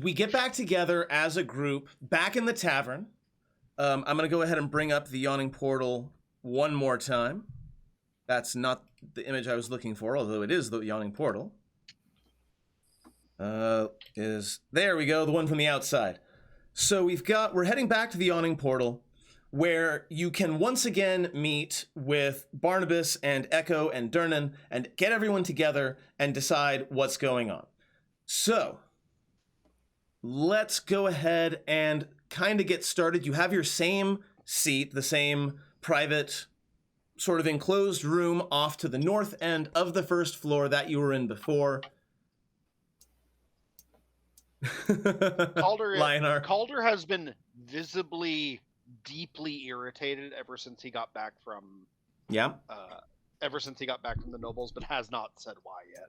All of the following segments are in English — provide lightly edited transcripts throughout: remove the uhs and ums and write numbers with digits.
We get back together as a group, back in the tavern. I'm going to go ahead and bring up the yawning portal one more time. That's not the image I was looking for, although it is the yawning portal. There we go, the one from the outside. So we're heading back to the yawning portal, where you can once again meet with Barnabas and Echo and Durnan and get everyone together and decide what's going on. So, let's go ahead and kind of get started. You have your same seat, the same private sort of enclosed room off to the north end of the first floor that you were in before. Calder has been visibly deeply irritated ever since he got back from the nobles, but has not said why yet.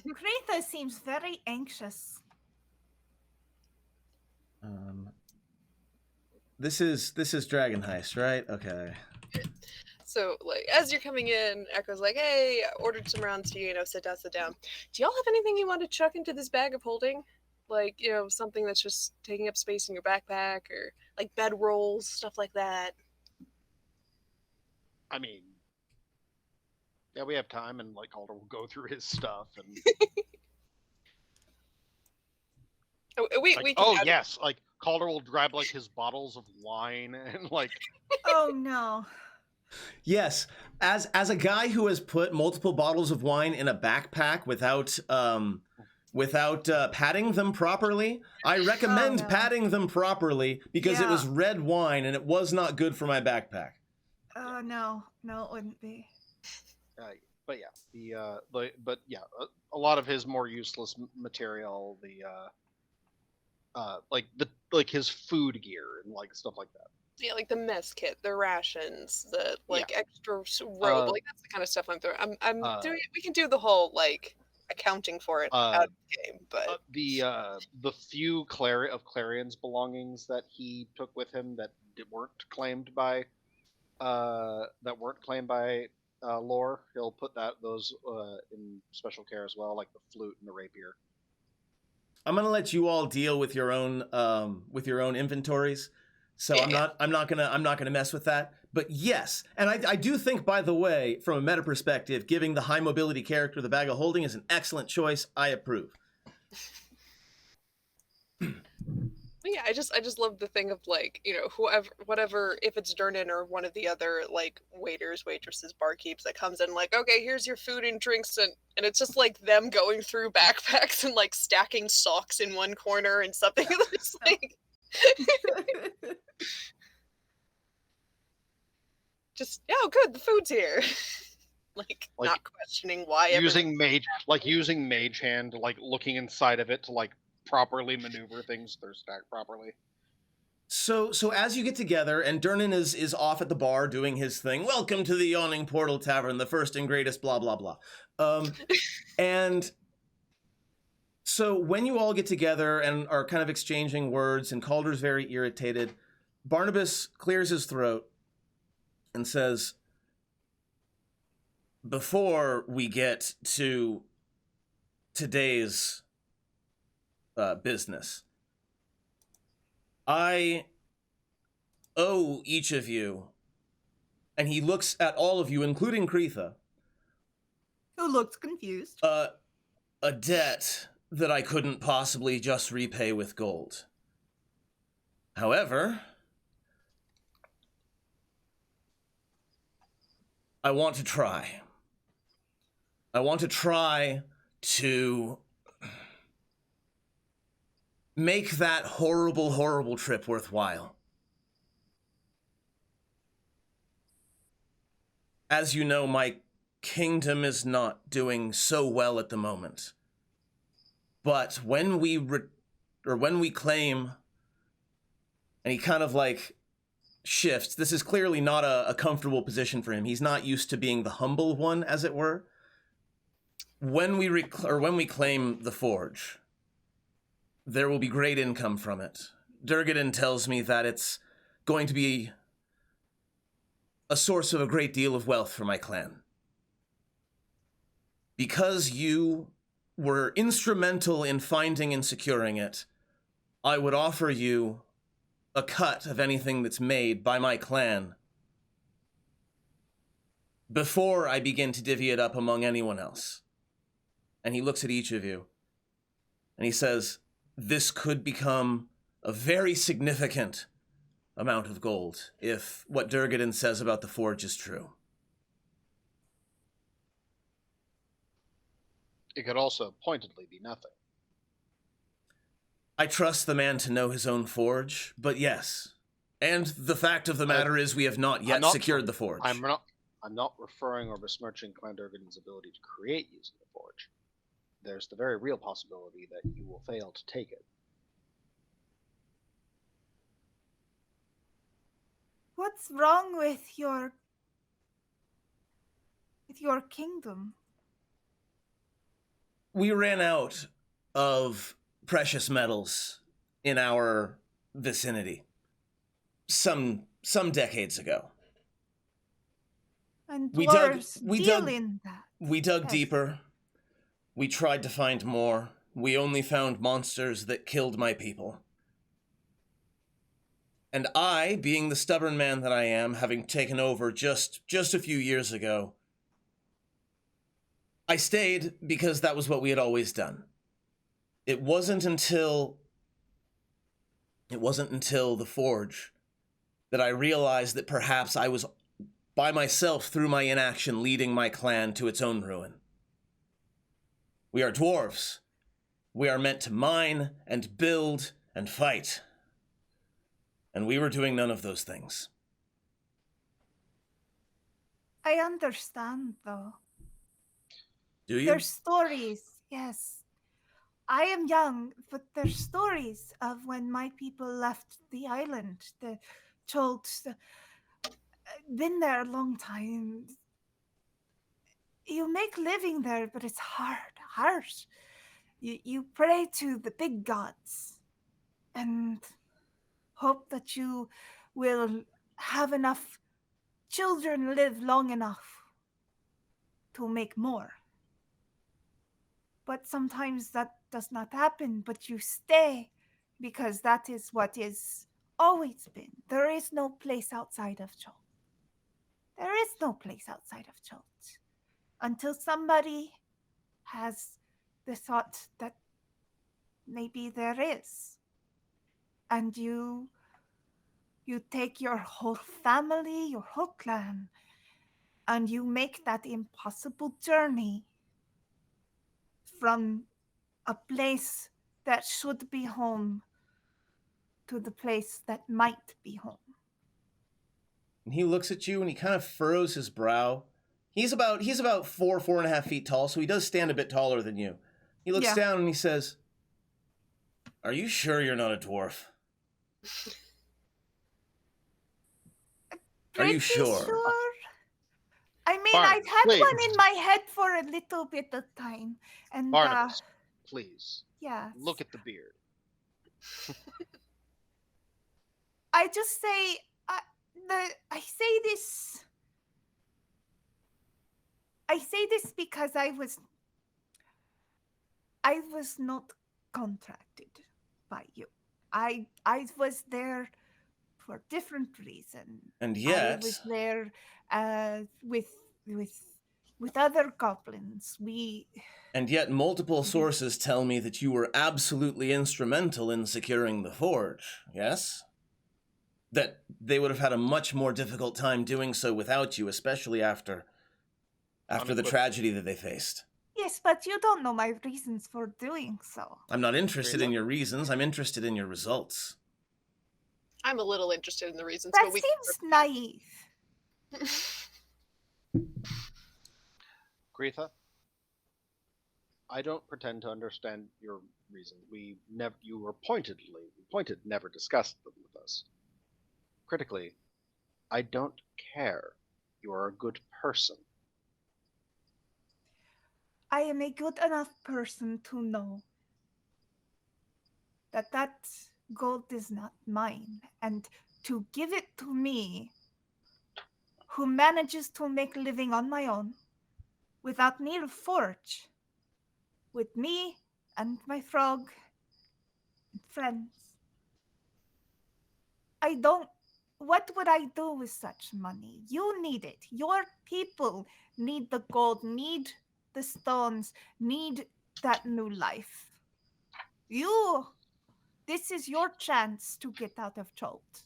Kretha seems very anxious. This is Dragon Heist, right? Okay. So, like, as you're coming in, Echo's like, "Hey, I ordered some rounds for you. Sit down. Do y'all have anything you want to chuck into this bag of holding? Like, something that's just taking up space in your backpack, or like bedrolls, stuff like that." I mean, yeah, we have time, and like Calder will go through his stuff and. Yes, like Calder will grab like his bottles of wine and like. Oh no. Yes, as a guy who has put multiple bottles of wine in a backpack without padding them properly, I recommend padding them properly because it was red wine and it was not good for my backpack. Oh no, it wouldn't be. But yeah, a lot of his more useless material, like his food gear and like stuff like that. Yeah, like the mess kit, the rations, the extra robe, like that's the kind of stuff I'm throwing. I'm doing it. We can do the whole like accounting for it out of the game, but the few Clarion's belongings that he took with him that weren't claimed by lore, he'll put those in special care as well, like the flute and the rapier. I'm gonna let you all deal with your own inventories. So I'm not gonna mess with that. But yes, and I do think, by the way, from a meta perspective, giving the high mobility character the bag of holding is an excellent choice. I approve. Yeah, I just love the thing of like, whatever, if it's Durnan or one of the other like waiters, waitresses, barkeeps that comes in like, okay, here's your food and drinks, and it's just like them going through backpacks and like stacking socks in one corner and something that's like. Just good, the food's here. like not questioning why using mage hand, like looking inside of it to like properly maneuver things they're stacked properly. So as you get together, and Durnan is off at the bar doing his thing. Welcome to the Yawning Portal Tavern, the first and greatest blah blah blah. And so when you all get together and are kind of exchanging words, and Calder's very irritated, Barnabas clears his throat and says, before we get to today's business, I owe each of you, and he looks at all of you, including Kretha, who looks confused, a debt that I couldn't possibly just repay with gold. However, I want to try. I want to try to make that horrible, horrible trip worthwhile. As you know, my kingdom is not doing so well at the moment. But when we claim, and he kind of like shifts, this is clearly not a comfortable position for him. He's not used to being the humble one, as it were. When we claim the forge, there will be great income from it. Durgadin tells me that it's going to be a source of a great deal of wealth for my clan. Because you were instrumental in finding and securing it, I would offer you a cut of anything that's made by my clan before I begin to divvy it up among anyone else. And he looks at each of you, and he says, this could become a very significant amount of gold if what Durgadin says about the forge is true. It could also pointedly be nothing. I trust the man to know his own forge, but yes. And the fact of the matter is we have not yet secured the forge. I'm not referring or besmirching Commander Durgadin's ability to create using the forge. There's the very real possibility that you will fail to take it. What's wrong with your kingdom? We ran out of precious metals in our vicinity some decades ago. And We dug- dwarves we deal dug- in that. We dug Yes. deeper. We tried to find more. We only found monsters that killed my people. And I, being the stubborn man that I am, having taken over just a few years ago, I stayed because that was what we had always done. It wasn't until the forge that I realized that perhaps I was by myself through my inaction leading my clan to its own ruin. We are dwarves. We are meant to mine and build and fight. And we were doing none of those things. I understand, though. Do you? There's stories, yes. I am young, but there's stories of when my people left the island. The Cholts, been there a long time. You make living there, but it's harsh. You pray to the big gods and hope that you will have enough children live long enough to make more. But sometimes that does not happen, but you stay because that is what is always been. There is no place outside of Chult. There is no place outside of Chult until somebody has the thought that maybe there is. And you take your whole family, your whole clan, and you make that impossible journey from a place that should be home to the place that might be home. And he looks at you and he kind of furrows his brow. He's about 4.5 feet tall, so he does stand a bit taller than you. He looks down and he says, "Are you sure you're not a dwarf? Are you sure?" I mean, Barnabas, I've had please. one in my head for a little bit of time. And Barnabas, please, yeah. look at the beard. I just say I say this because I was not contracted by you. I was there for different reason. And yet, I was there with other goblins. And yet multiple sources tell me that you were absolutely instrumental in securing the forge, yes? That they would have had a much more difficult time doing so without you, especially after the tragedy that they faced. Yes, but you don't know my reasons for doing so. I'm not interested in your reasons, I'm interested in your results. I'm a little interested in the reasons, That but we seems naive. Gretha, I don't pretend to understand your reason. You were pointed, never discussed them with us. Critically, I don't care. You are a good person. I am a good enough person to know that gold is not mine, and to give it to me, who manages to make a living on my own, without need of forge, with me and my frog and friends. What would I do with such money? You need it. Your people need the gold, need the stones, need that new life. This is your chance to get out of Cholt.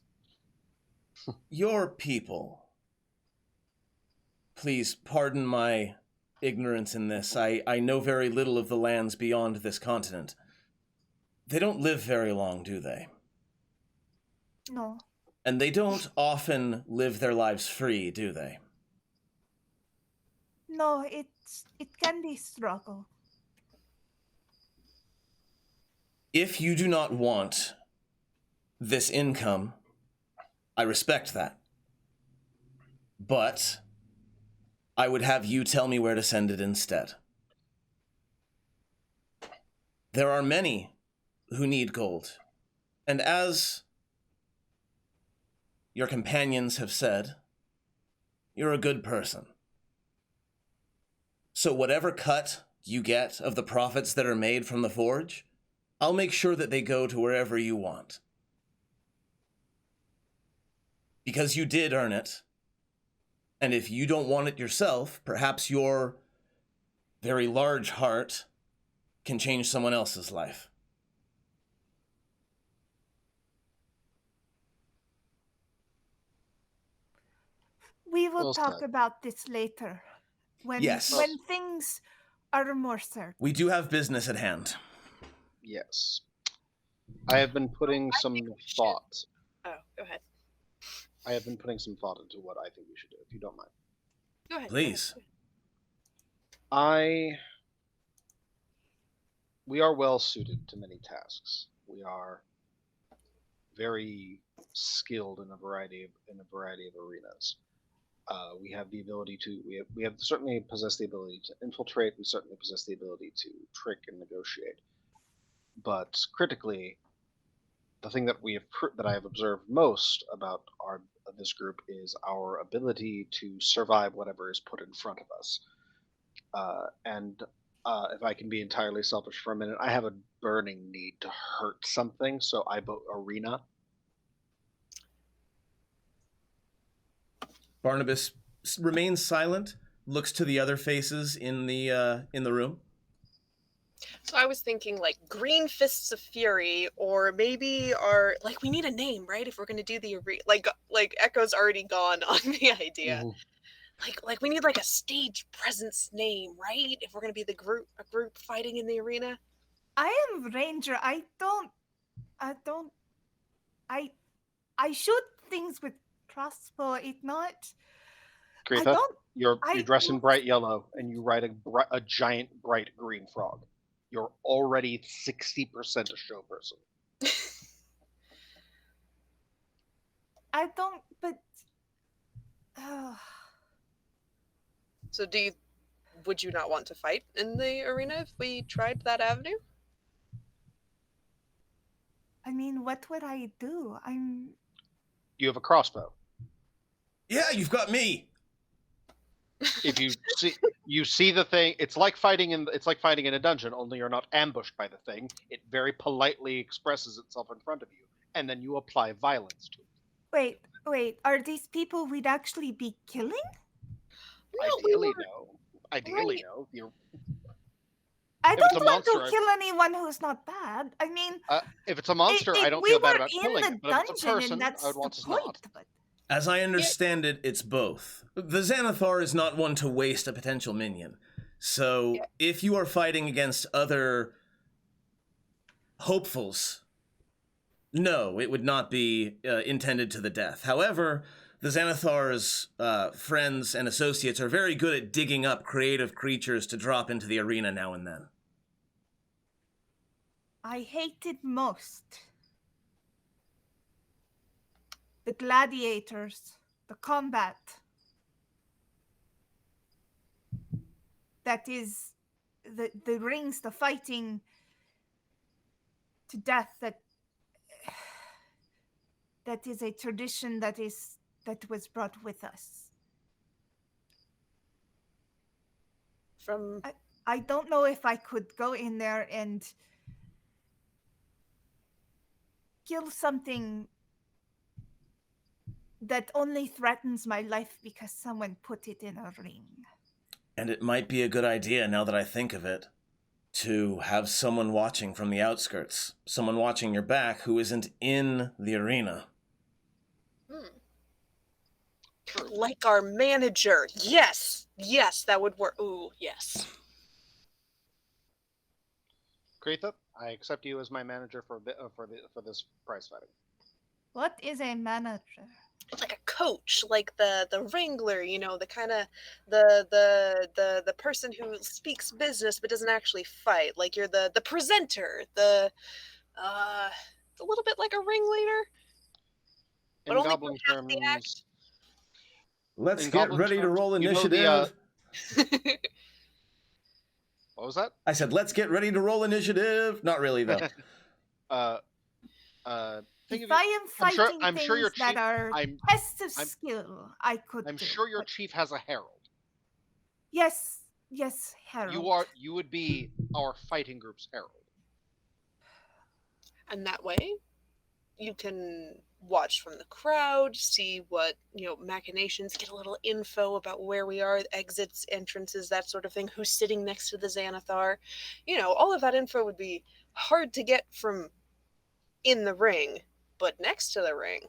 Your people. Please pardon my ignorance in this. I know very little of the lands beyond this continent. They don't live very long, do they? No. And they don't often live their lives free, do they? No, it can be struggle. If you do not want this income, I respect that. But I would have you tell me where to send it instead. There are many who need gold. And as your companions have said, you're a good person. So whatever cut you get of the profits that are made from the forge, I'll make sure that they go to wherever you want. Because you did earn it. And if you don't want it yourself, perhaps your very large heart can change someone else's life. We will Well talk said. about this later. Yes. When things are more certain. We do have business at hand. Yes. I have been putting I some think we should- thought. Oh, go ahead. I have been putting some thought into what I think we should do, if you don't mind. Go ahead. Please. We are well suited to many tasks. We are very skilled in a variety of arenas. We have the ability to. We have certainly possess the ability to infiltrate. We certainly possess the ability to trick and negotiate. But critically, the thing that I have observed most about this group is our ability to survive whatever is put in front of us. And if I can be entirely selfish for a minute, I have a burning need to hurt something, so I vote arena. Barnabas remains silent, looks to the other faces in the room. So I was thinking like Green Fists of Fury, or maybe we need a name, right? If we're gonna do the arena, like Echo's already gone on the idea. Mm-hmm. Like we need like a stage presence name, right? If we're gonna be a group fighting in the arena. I am Ranger. I shoot things with crossbow. It's not. Greta, you I dress in don't- bright yellow and you ride a giant bright green frog. You're already 60% a show person. I don't. But. So would you not want to fight in the arena if we tried that avenue? I mean, what would I do? You have a crossbow. Yeah, you've got me. If you see the thing, it's like fighting in a dungeon, only you're not ambushed by the thing. It very politely expresses itself in front of you, and then you apply violence to it. Wait. Are these people we'd actually be killing? Ideally, no. Ideally, no. I If it's don't a want monster, to kill anyone who's not bad. I mean, if it's a monster, I don't we feel bad were about killing in it. the But if it's a dungeon, person, and that's I would want the to not. point. But As I understand it, it's both. The Xanathar is not one to waste a potential minion. So if you are fighting against other hopefuls, no, it would not be intended to the death. However, the Xanathar's friends and associates are very good at digging up creative creatures to drop into the arena now and then. I hated most the gladiators, the combat. That is the rings, the fighting to death. That is a tradition that was brought with us. from... I don't know if I could go in there and kill something that only threatens my life because someone put it in a ring. And it might be a good idea, now that I think of it, to have someone watching from the outskirts. Someone watching your back who isn't in the arena. Like our manager. Yes, that would work. Ooh, yes. Kretha, I accept you as my manager for this prize fighting. What is a manager? Like a coach, like the wrangler, the kind of the person who speaks business but doesn't actually fight. Like you're the presenter, a little bit like a ringleader, but In only goblin for half the terms, act. Let's In get goblin ready to terms, roll you know initiative. What was that? I said, let's get ready to roll initiative. Not really, though. If I am fighting I'm sure your things that chief. are tests of skill, I could. I'm sure your chief has a herald. Yes, herald. You would be our fighting group's herald. And that way, you can watch from the crowd, see what, machinations, get a little info about where we are, exits, entrances, that sort of thing, who's sitting next to the Xanathar. All of that info would be hard to get from in the ring, but next to the ring.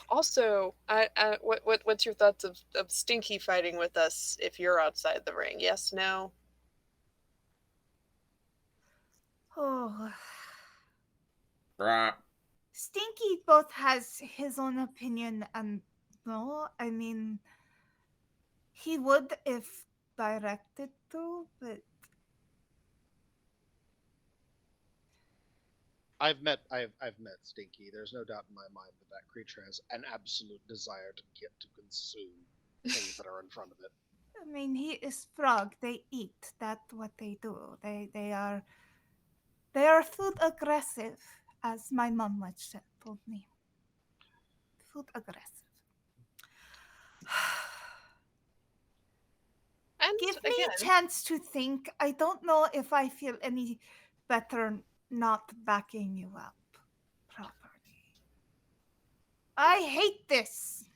Also, what's your thoughts of Stinky fighting with us if you're outside the ring? Yes, no? Oh. Rah. Stinky both has his own opinion and no, I mean, he would if directed to, but I've met Stinky. There's no doubt in my mind that creature has an absolute desire to get to consume things that are in front of it. I mean, he is frog. They eat. That's what they do. They are food aggressive, as my mom once told me. Food aggressive. And give me again, a chance to think. I don't know if I feel any better not backing you up properly. I hate this.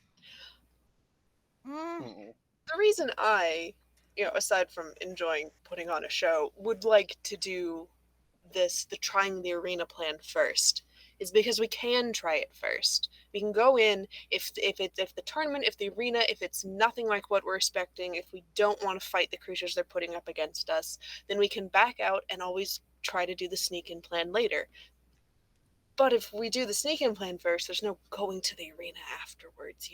The reason I, aside from enjoying putting on a show, would like to do the trying the arena plan first is because we can try it first. We can go in if the tournament, if the arena, if it's nothing like what we're expecting, if we don't want to fight the creatures they're putting up against us, then we can back out and always try to do the sneak-in plan later. But if we do the sneak-in plan first, there's no going to the arena afterwards,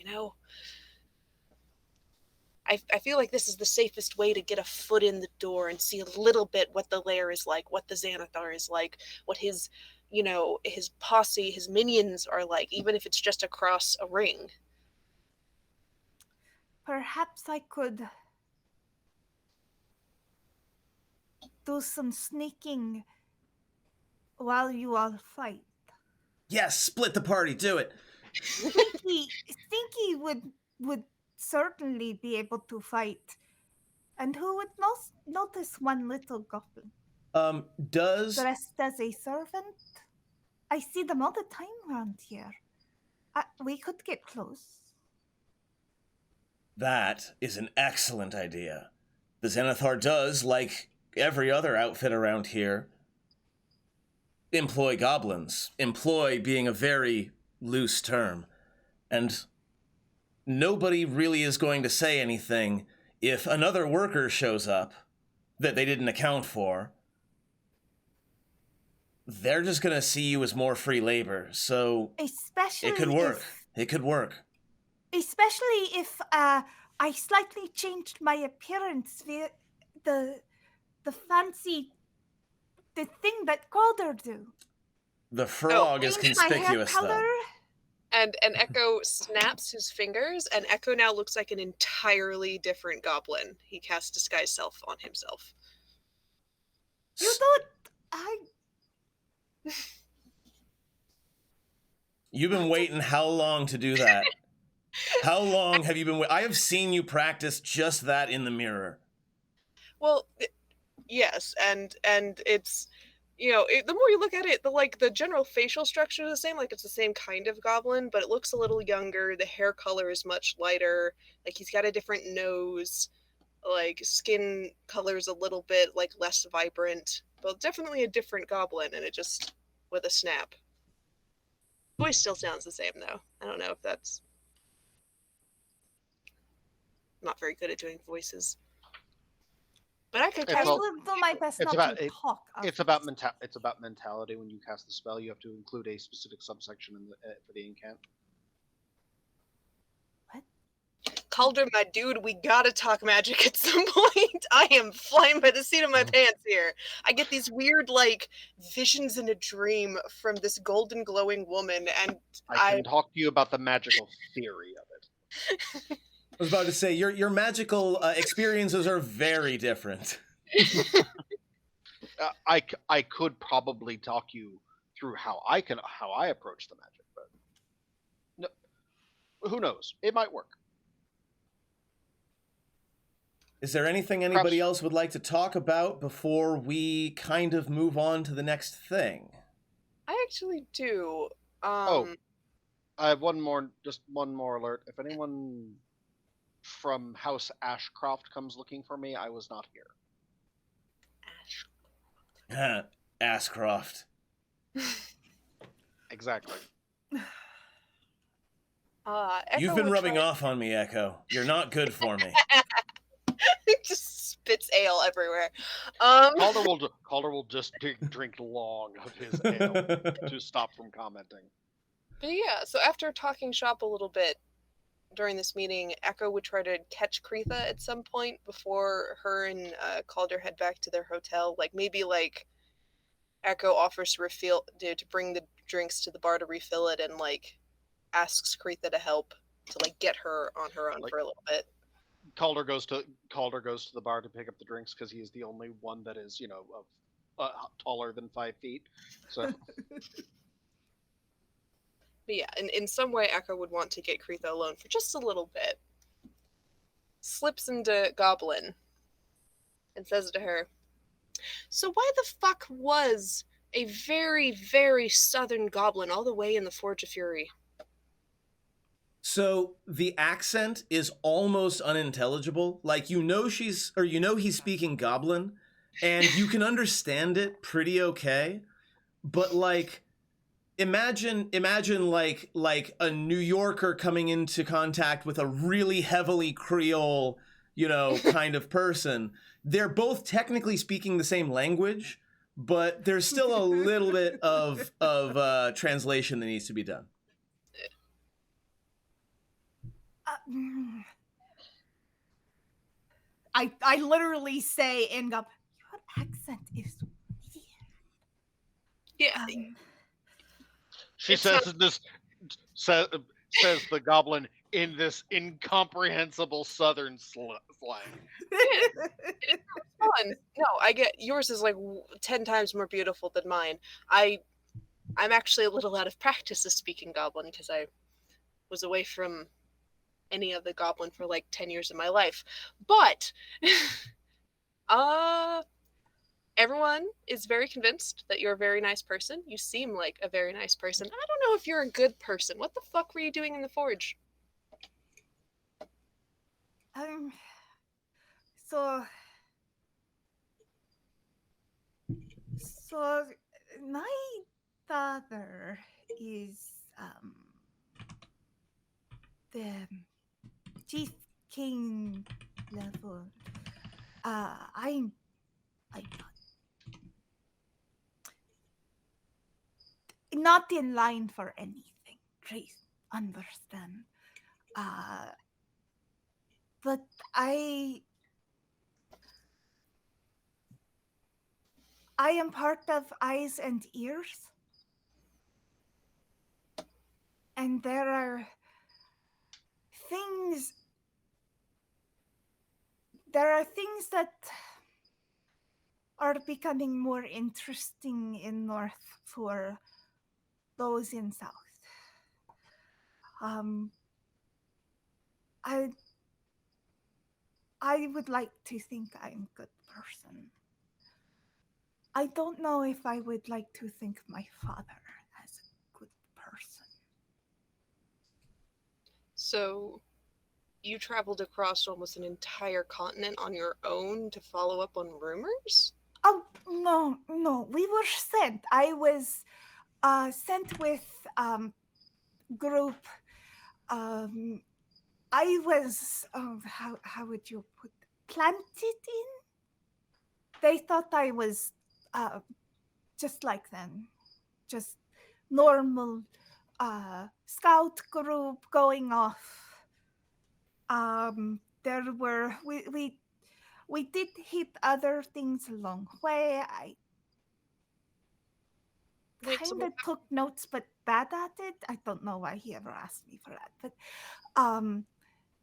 I feel like this is the safest way to get a foot in the door and see a little bit what the lair is like, what the Xanathar is like, what his, his posse, his minions are like, even if it's just across a ring. Perhaps I could do some sneaking while you all fight. Yes, split the party. Do it. Stinky would certainly be able to fight. And who would notice one little goblin? Dressed as a servant? I see them all the time around here. We could get close. That is an excellent idea. The Xanathar does, like every other outfit around here, employ goblins. Employ being a very loose term. And nobody really is going to say anything if another worker shows up that they didn't account for. They're just going to see you as more free labor, so especially it could work. It could work. Especially if I slightly changed my appearance via the fancy thing that Calder do. The frog is conspicuous, though. And Echo snaps his fingers, and Echo now looks like an entirely different goblin. He casts Disguise Self on himself. You've been waiting how long to do that? How long have you been I have seen you practice just that in the mirror. Well, yes, and it's, you know, the more you look at it, the general facial structure is the same. Like, it's the same kind of goblin, but it looks a little younger. The hair color is much lighter. Like, he's got a different nose. Like, skin color's a little bit like less vibrant, but definitely a different goblin. And it just with a snap. Voice still sounds the same though. I don't know if that's, I'm not very good at doing voices. But I could It's I cast. all- will do my best it's not about- to talk. It's about mentality. When you cast the spell, you have to include a specific subsection in for the incant. Calder, my dude, we gotta talk magic at some point. I am flying by the seat of my pants here. I get these weird, like, visions in a dream from this golden glowing woman, and I can talk to you about the magical theory of it. I was about to say, your magical experiences are very different. I could probably talk you through how I approach the magic, but no, who knows? It might work. Is there anything anybody else would like to talk about before we kind of move on to the next thing? I actually do. I have one more alert. If anyone from House Ashcroft comes looking for me, I was not here. Ashcroft. Exactly. You've been rubbing off on me, Echo. You're not good for me. Just spits ale everywhere. Calder will just drink long of his ale to stop from commenting. But yeah, so after talking shop a little bit during this meeting, Echo would try to catch Kreetha at some point before her and Calder head back to their hotel. Like, maybe like Echo offers to bring the drinks to the bar to refill it, and like asks Kreetha to help to like get her on her own for a little bit. Calder goes to the bar to pick up the drinks because he is the only one that is, of taller than 5 feet. So, but yeah, in some way, Echo would want to get Kreetha alone for just a little bit. Slips into Goblin and says to her, "So why the fuck was a very, very southern goblin all the way in the Forge of Fury?" So the accent is almost unintelligible. Like, he's speaking Goblin, and you can understand it pretty okay. But like, imagine like a New Yorker coming into contact with a really heavily Creole, kind of person. They're both technically speaking the same language, but there's still a little bit of translation that needs to be done. I literally say in Goblin, your accent is weird. Yeah. she says the goblin in this incomprehensible southern slang. It's fun. No, I get yours is like 10 times more beautiful than mine. I'm actually a little out of practice of speaking Goblin because I was away from any of the Goblin for like 10 years of my life. But everyone is very convinced that you're a very nice person. You seem like a very nice person. I don't know if you're a good person. What the fuck were you doing in the Forge? So my father is the chief king level. I'm not in line for anything. Please understand. But I am part of Eyes and Ears. And there are things that are becoming more interesting in North for those in South. Um, I I would like to think I'm a good person. I don't know if I would like to think of my father as a good person. So you traveled across almost an entire continent on your own to follow up on rumors? Oh no, we were sent. I was sent with group. Um, I was how would you put planted in? They thought I was uh, just like them, just normal scout group going off. There were we did hit other things along the way. I Like kind some of took notes, but bad at it. I don't know why he ever asked me for that, but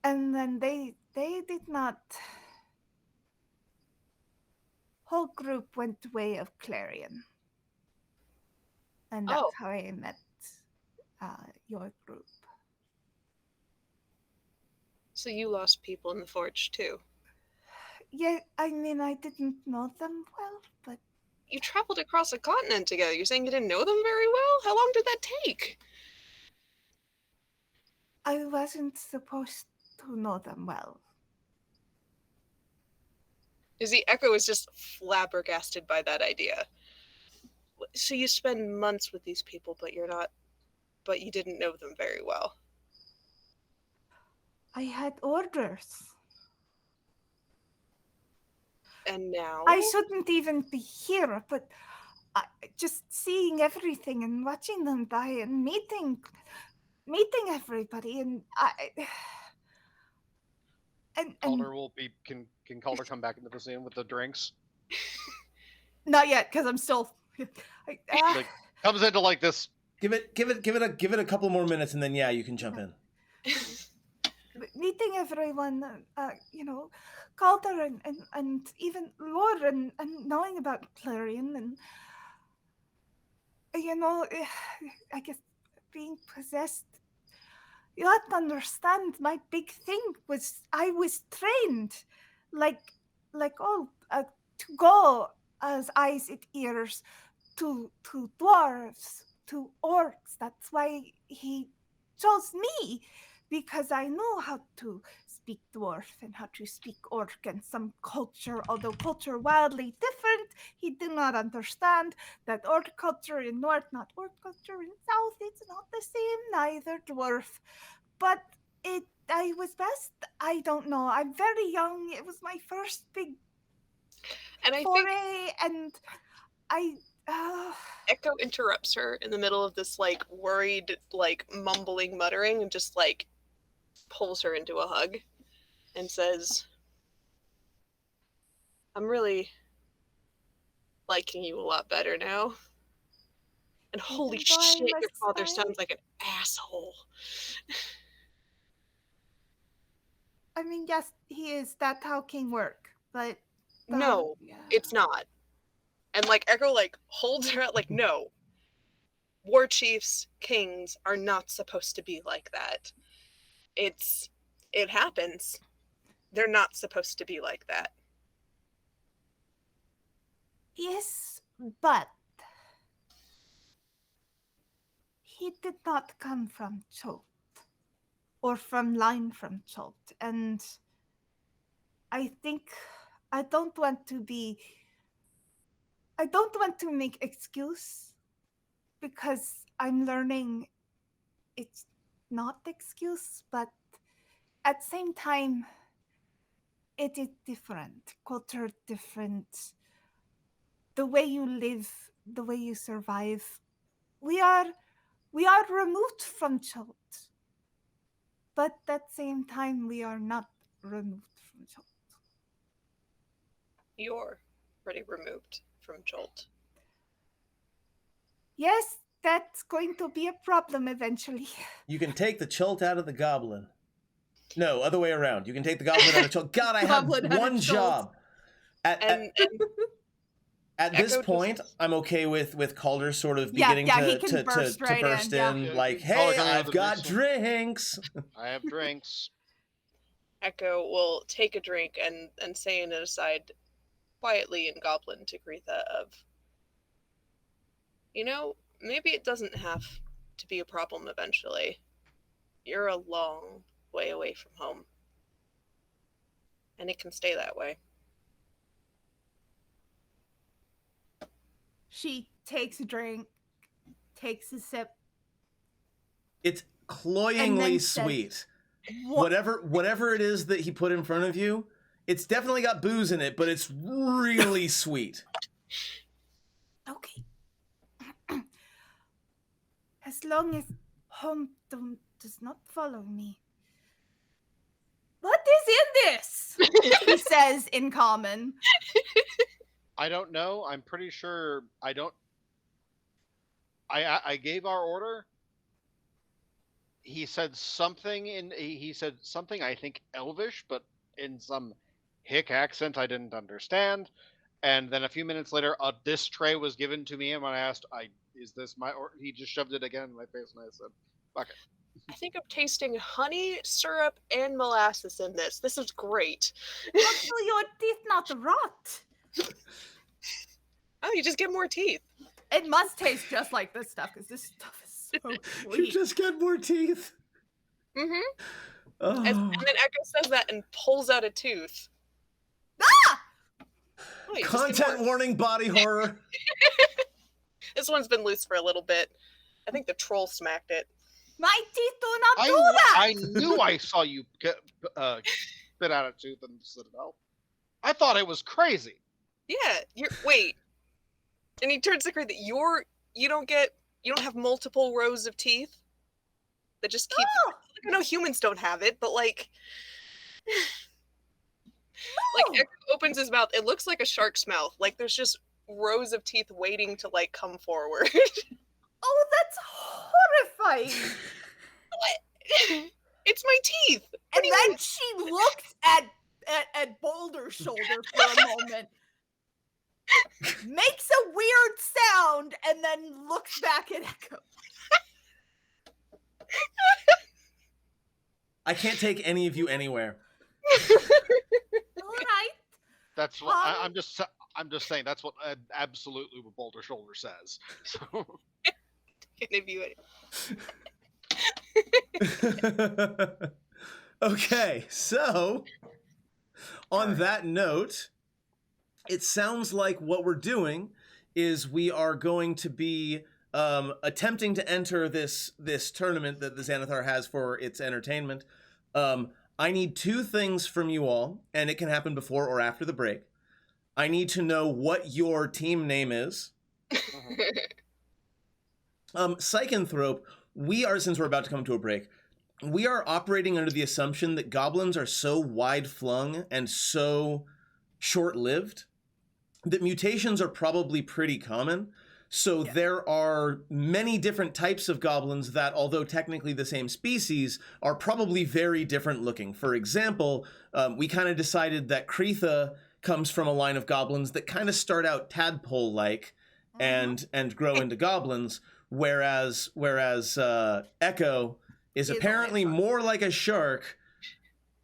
and then they did not. Whole group went the way of Clarion, and that's Oh, how I met your group. so you lost people in the forge too. Yeah, I mean I didn't know them well, but You traveled across a continent together. You're saying you didn't know them very well? How long did that take? I wasn't supposed to know them well. Is the Echo is just flabbergasted by that idea. So you spend months with these people, but you didn't know them very well. I had orders. And now? I shouldn't even be here, but just seeing everything and watching them die and meeting everybody and Calder will be can Calder come back into the scene with the drinks? not yet because I'm still Like comes into like this. Give it a couple more minutes, and then yeah, you can jump in. meeting everyone, Calder and even Lord and knowing about Clarion and I guess being possessed. You have to understand. My big thing was I was trained, like to go as eyes and ears to dwarves, to orcs. That's why he chose me, because I know how to speak dwarf and how to speak orc, and some culture, although culture wildly different, he did not understand that orc culture in north, not orc culture in south. It's not the same, neither dwarf. But I was best. I don't know. I'm very young. It was my first big And I foray, think and I. Echo interrupts her in the middle of this like worried, like mumbling, muttering, and just like pulls her into a hug and says, I'm really liking you a lot better now. And holy Even though I'm shit, a your father spy? sounds like an asshole. I mean, yes, he is. That's how king work. But No, yeah. it's not. And like Echo like holds her out like, no. War chiefs, kings are not supposed to be like that. It happens. They're not supposed to be like that. Yes, but he did not come from Cholt or from line from Cholt, and I think I don't want to be. I don't want to make excuse, because I'm learning it's not excuse, but at the same time, it is different. Culture different. The way you live, the way you survive. We are removed from Cholt, but at the same time, we are not removed from Cholt. You're already removed from Jolt. Yes, that's going to be a problem eventually. You can take the Chult out of the goblin. No, other way around. You can take the goblin out of Chult. God, I have Goblin out of one Chult. job. And At this Echo point, just- I'm okay with Calder sort of Yeah, beginning yeah, he to, can to, burst to right burst in, in, yeah. like, Yeah, hey, coming out I've of the got drinks. drinks. I have drinks. Echo will take a drink and say in an aside, quietly in Goblin to Gretha of, maybe it doesn't have to be a problem eventually. You're a long way away from home. And it can stay that way. She takes a drink, takes a sip. It's cloyingly sweet. Whatever it is that he put in front of you, it's definitely got booze in it, but it's really sweet. Okay. As long as home does not follow me. What is in this? He says in common. I don't know. I'm pretty sure I don't. I gave our order. He said something I think Elvish, but in some hick accent I didn't understand. And then a few minutes later, this tray was given to me, and when I asked, "Is this my?" Or he just shoved it again in my face, and I said, "Fuck it." I think I'm tasting honey, syrup, and molasses in this. This is great. What do your teeth not rot? Oh, you just get more teeth. It must taste just like this stuff, because this stuff is so You sweet. just get more teeth. Mm-hmm. Oh. And then Echo says that and pulls out a tooth. Ah! Oh, you just get Content more. warning, body horror. This one's been loose for a little bit. I think the troll smacked it. My teeth do not do that! I knew I saw you spit out a tooth in the Citadel. I thought it was crazy. Yeah, wait. And he turns to Gretha. You don't have multiple rows of teeth that just keep. No! I know humans don't have it, but like No! Echo opens his mouth. It looks like a shark's mouth. Like there's just rows of teeth waiting to like come forward. Oh, that's horrifying. What? It's my teeth. What And do you then mean? she looks at Boulder's shoulder for a moment, makes a weird sound, and then looks back at Echo. I can't take any of you anywhere. All right. That's what I'm just saying. That's what absolutely what Boulder Shoulder says. So. Any of you? Okay, so on that note, it sounds like what we're doing is we are going to be attempting to enter this tournament that the Xanathar has for its entertainment. I need two things from you all, and it can happen before or after the break. I need to know what your team name is. Psychanthrope, since we're about to come to a break, we are operating under the assumption that goblins are so wide-flung and so short-lived that mutations are probably pretty common. So there are many different types of goblins that, although technically the same species, are probably very different looking. For example, we kind of decided that Gretha comes from a line of goblins that kind of start out tadpole-like and grow into goblins, whereas Echo is apparently more like a shark,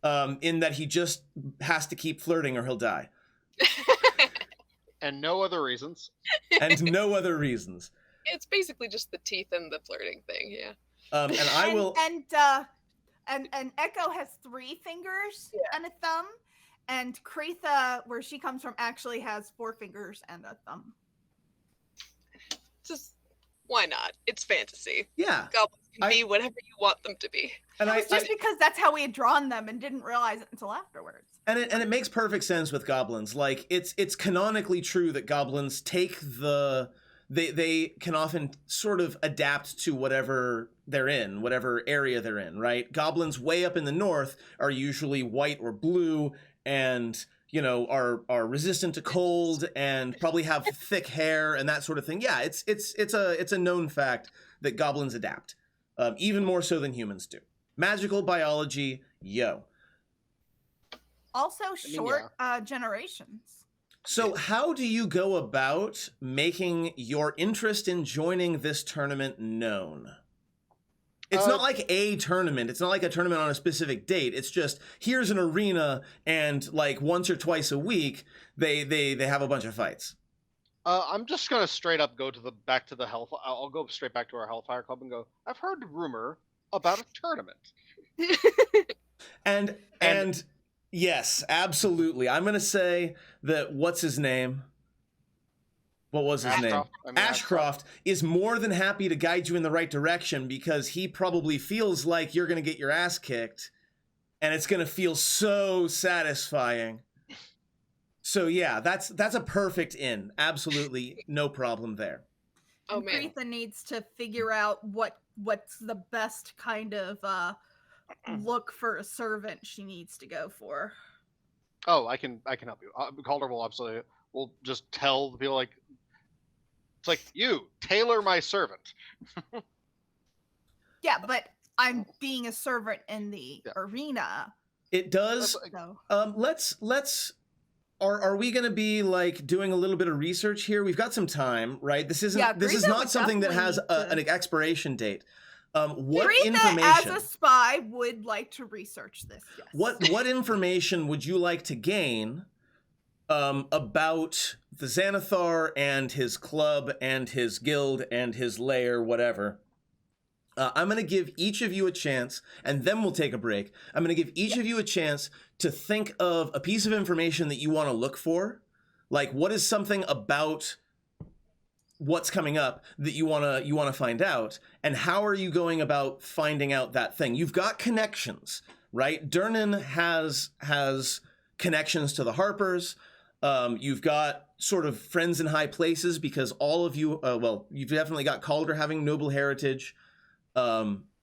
in that he just has to keep flirting or he'll die. And no other reasons. And no other reasons. It's basically just the teeth and the flirting thing, yeah. And I will. And Echo has 3 fingers and a thumb, and Gretha, where she comes from, actually has 4 fingers and a thumb. Just why not? It's fantasy. Yeah. Goblins can be whatever you want them to be. And It's just because that's how we had drawn them and didn't realize it until afterwards. And it makes perfect sense with goblins. Like it's canonically true that goblins take they can often sort of adapt to whatever they're in, whatever area they're in, right? Goblins way up in the north are usually white or blue and, are resistant to cold and probably have thick hair and that sort of thing. Yeah, it's a known fact that goblins adapt, even more so than humans do. Magical biology, yo. Also, generations. So how do you go about making your interest in joining this tournament known? It's not like a tournament. It's not like a tournament on a specific date. It's just, here's an arena, and like once or twice a week, they have a bunch of fights. I'm just gonna straight up go back to the Hell. I'll go straight back to our Hellfire Club and go, I've heard rumor about a tournament. And yes, absolutely. I'm gonna say that what's his name? What was his name? Ashcroft is more than happy to guide you in the right direction, because he probably feels like you're going to get your ass kicked, and it's going to feel so satisfying. So yeah, that's a perfect in. Absolutely no problem there. Oh man. Preetha needs to figure out what's the best kind of look for a servant she needs to go for. Oh, I can help you. Calder will just tell the people, like, it's like, you tailor my servant. Yeah, but I'm being a servant in the arena. It does. Let's. Are we going to be like doing a little bit of research here? We've got some time, right? This isn't. Yeah, this is not something that has an expiration date. What Preetha, information? as a spy, would like to research this. Yes. What information would you like to gain about the Xanathar and his club and his guild and his lair, whatever? I'm going to give each of you a chance, and then we'll take a break. I'm going to give each of you a chance to think of a piece of information that you want to look for. Like, what is something about what's coming up that you want to find out, and how are you going about finding out that thing? You've got connections, right? Durnan has connections to the Harpers. You've got sort of friends in high places, because all of you, you've definitely got Calder having noble heritage. Critically,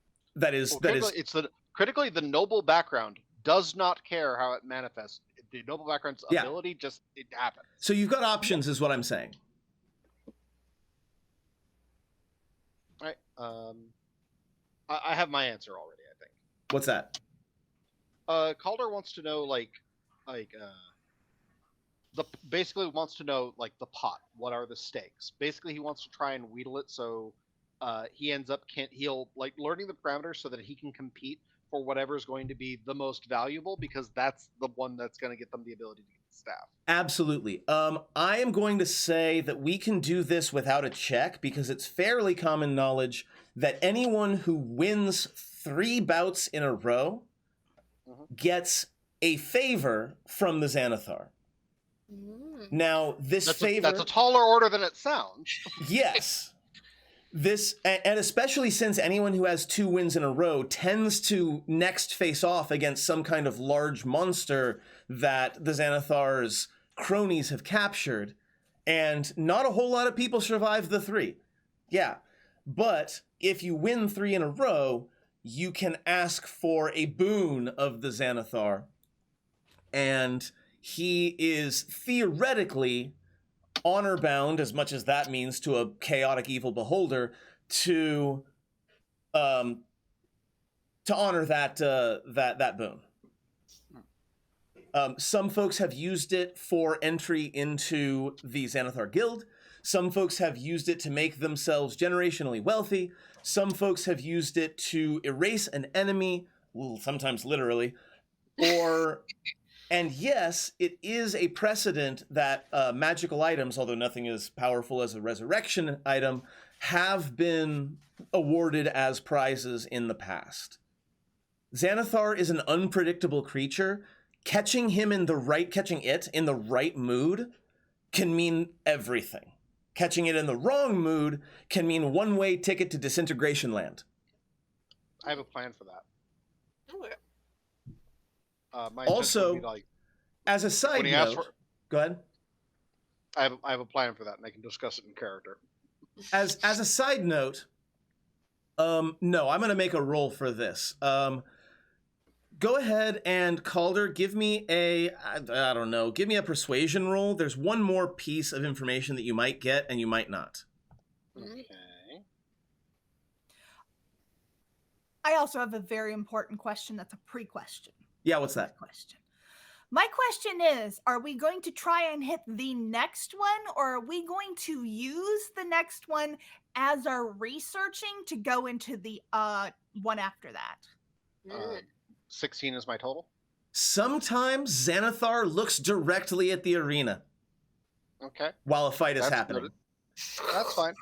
the noble background does not care how it manifests. The noble background's ability it happens. So you've got options, is what I'm saying. All right. I have my answer already, I think. What's that? Calder wants to know basically wants to know like the pot. What are the stakes? Basically, he wants to try and wheedle it so he ends up he'll like learning the parameters so that he can compete for whatever is going to be the most valuable, because that's the one that's going to get them the ability to get the staff. Absolutely. I am going to say that we can do this without a check, because it's fairly common knowledge that anyone who wins 3 bouts in a row gets a favor from the Xanathar. Now, that's a taller order than it sounds. Yes. And especially since anyone who has 2 wins in a row tends to next face off against some kind of large monster that the Xanathar's cronies have captured, and not a whole lot of people survive the 3. Yeah, but if you win 3 in a row, you can ask for a boon of the Xanathar, and he is theoretically honor bound, as much as that means to a chaotic evil beholder, to honor that boon. Some folks have used it for entry into the Xanathar Guild. Some folks have used it to make themselves generationally wealthy. Some folks have used it to erase an enemy, sometimes literally, or... And yes, it is a precedent that magical items, although nothing as powerful as a resurrection item, have been awarded as prizes in the past. Xanathar is an unpredictable creature. Catching it in the right mood can mean everything. Catching it in the wrong mood can mean one-way ticket to Disintegration Land. I have a plan for that. Oh, yeah. Also, as a side note, go ahead. I have a plan for that, and I can discuss it in character. As a side note, no, I'm going to make a roll for this. Go ahead and Calder, give me a persuasion roll. There's one more piece of information that you might get and you might not. Okay. I also have a very important question that's a pre-question. Yeah, what's that? Question. My question is, are we going to try and hit the next one, or are we going to use the next one as our researching to go into the one after that? Mm. 16 is my total. Sometimes Xanathar looks directly at the arena Okay, while a fight is That's happening. noted. That's fine.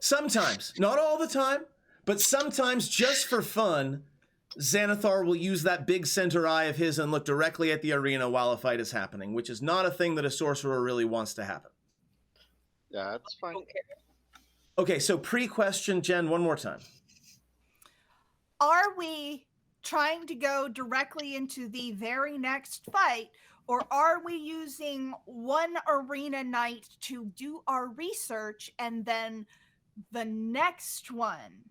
Sometimes, not all the time, but sometimes, just for fun, Xanathar will use that big center eye of his and look directly at the arena while a fight is happening, which is not a thing that a sorcerer really wants to happen. Yeah, that's fine. Don't care. Okay, so pre-question, Jen, one more time. Are we trying to go directly into the very next fight, or are we using one arena night to do our research and then the next one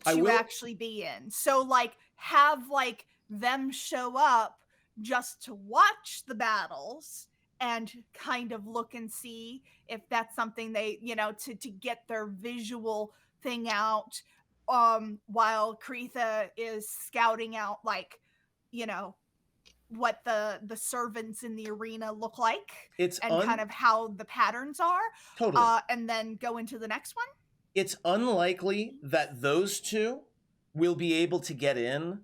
to actually be in? So like have like them show up just to watch the battles and kind of look and see if that's something they, to get their visual thing out, while Kretha is scouting out, like, what the servants in the arena look like, It's and kind of how the patterns are, totally. and then go into the next one. It's unlikely that those two will be able to get in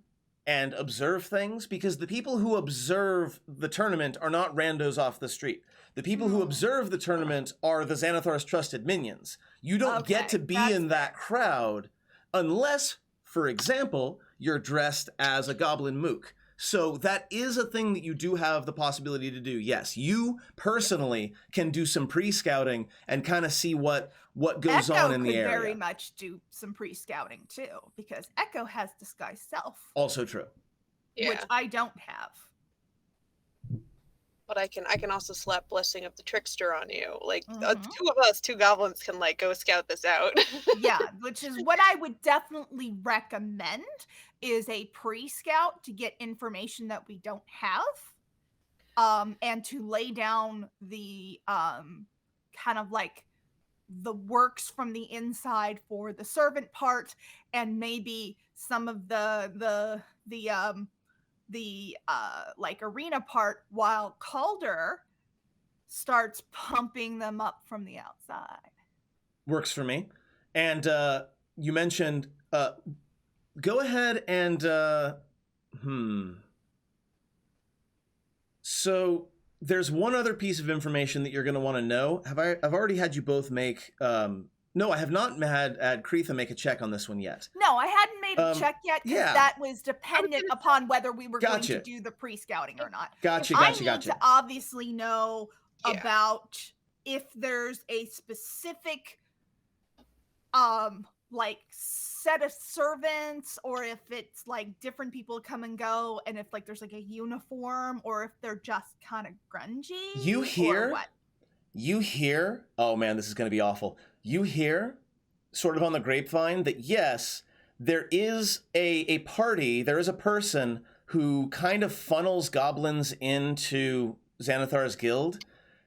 and observe things, because the people who observe the tournament are not randos off the street. The people who observe the tournament are the Xanathar's trusted minions. You don't get to be in that crowd unless, for example, you're dressed as a goblin mook. So that is a thing that you do have the possibility to do. Yes, you personally can do some pre-scouting and kind of see what goes Echo on in the area. could very much do some pre-scouting too, because Echo has disguise self, Also true. Yeah. which I don't have. But I can also slap Blessing of the Trickster on you. Like the Mhm. two of us, two goblins, can like go scout this out. Yeah, which is what I would definitely recommend, is a pre-scout to get information that we don't have, and to lay down the kind of like the works from the inside for the servant part, and maybe some of the like arena part, while Calder starts pumping them up from the outside. Works for me. And you mentioned, go ahead and, So there's one other piece of information that you're going to want to know. I've already had you both make, no, I have not had Kretha make a check on this one yet. No, I hadn't made a check yet, because that was dependent upon whether we were going to do the pre-scouting or not. Gotcha. I need to obviously know about if there's a specific like set of servants, or if it's like different people come and go, and if like there's like a uniform, or if they're just kind of grungy. You hear, oh man, this is going to be awful. You hear, sort of on the grapevine, that yes, there is a party, there is a person who kind of funnels goblins into Xanathar's guild.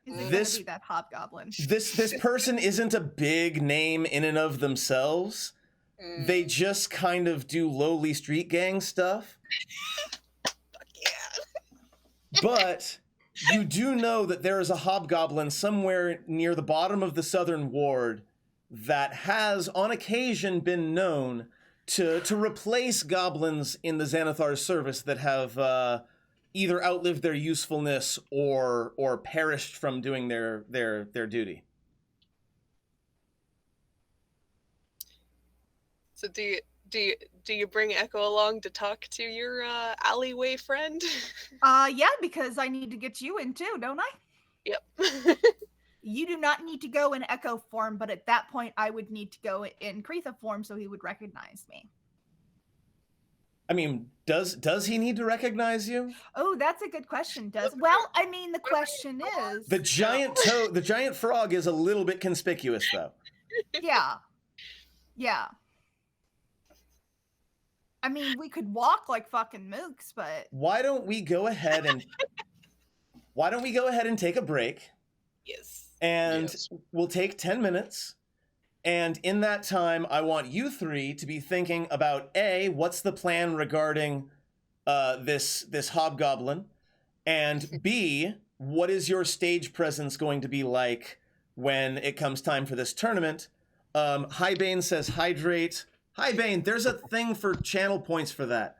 Is it gonna be that hobgoblin? This person isn't a big name in and of themselves. They just kind of do lowly street gang stuff. But you do know that there is a hobgoblin somewhere near the bottom of the southern ward that has on occasion been known to replace goblins in the Xanathar's service that have either outlived their usefulness or perished from doing their duty. So do you bring Echo along to talk to your alleyway friend? Yeah, because I need to get you in too, don't I? Yep. You do not need to go in Echo form, but at that point I would need to go in Kretha form so he would recognize me. I mean, does he need to recognize you? Oh, that's a good question. Well, I mean, the question is, the giant frog is a little bit conspicuous though. Yeah. I mean, we could walk like fucking mooks, but why don't we go ahead and take a break? Yes. And we'll take 10 minutes. And in that time, I want you three to be thinking about what's the plan regarding this hobgoblin, And B, what is your stage presence going to be like when it comes time for this tournament? Highbane says hydrate. Highbane, there's a thing for channel points for that.